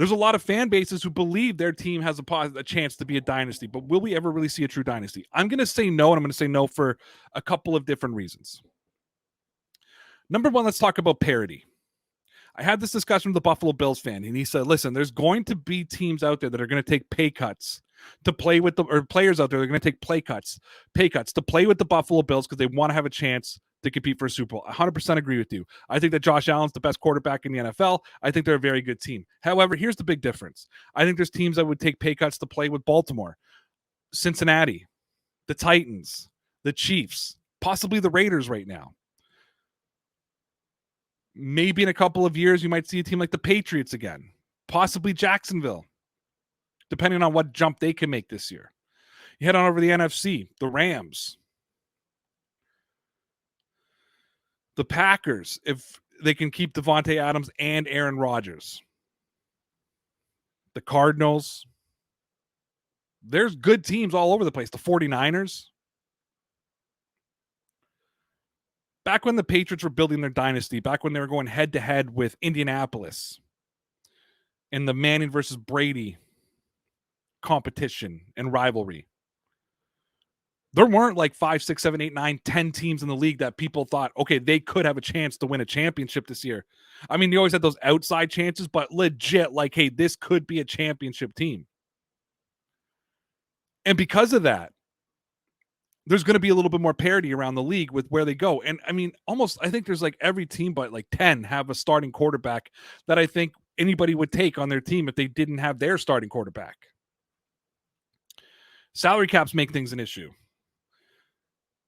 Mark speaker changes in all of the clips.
Speaker 1: There's a lot of fan bases who believe their team has a chance to be a dynasty, but will we ever really see a true dynasty? I'm going to say no, and I'm going to say no for a couple of different reasons. Number one, let's talk about parity. I had this discussion with the Buffalo Bills fan, and he said, listen, there's going to be teams out there that are going to take pay cuts to play with or players out there that are going to take pay cuts to play with the Buffalo Bills because they want to have a chance to compete for a Super Bowl. 100% agree with you. I think that Josh Allen's the best quarterback in the NFL. I think they're a very good team. However, here's the big difference. I think there's teams that would take pay cuts to play with Baltimore, Cincinnati, the Titans, the Chiefs, possibly the Raiders right now. Maybe in a couple of years, you might see a team like the Patriots again, possibly Jacksonville, depending on what jump they can make this year. You head on over to the NFC, the Rams, the Packers, if they can keep Devontae Adams and Aaron Rodgers. The Cardinals. There's good teams all over the place. The 49ers. Back when the Patriots were building their dynasty, back when they were going head-to-head with Indianapolis in the Manning versus Brady competition and rivalry, there weren't like 5, 6, 7, 8, 9, 10 teams in the league that people thought, okay, they could have a chance to win a championship this year. I mean, you always had those outside chances, but legit, like, hey, this could be a championship team. And because of that, there's going to be a little bit more parity around the league with where they go. And I mean, I think there's like every team but like 10 have a starting quarterback that I think anybody would take on their team if they didn't have their starting quarterback. Salary caps make things an issue.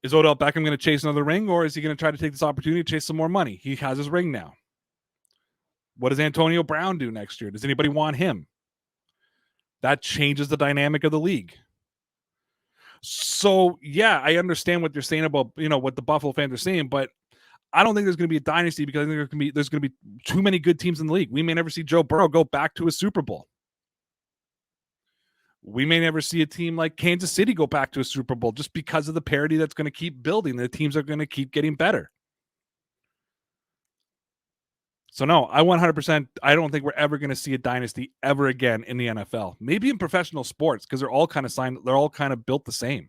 Speaker 1: Is Odell Beckham going to chase another ring, or is he going to try to take this opportunity to chase some more money? He has his ring now. What does Antonio Brown do next year? Does anybody want him? That changes the dynamic of the league. So, yeah, I understand what you're saying about, what the Buffalo fans are saying, but I don't think there's going to be a dynasty because I think there's going to be too many good teams in the league. We may never see Joe Burrow go back to a Super Bowl. We may never see a team like Kansas City go back to a Super Bowl just because of the parity that's going to keep building. The teams are going to keep getting better. So no, I 100%, I don't think we're ever going to see a dynasty ever again in the NFL. Maybe in professional sports because they're all kind of built the same.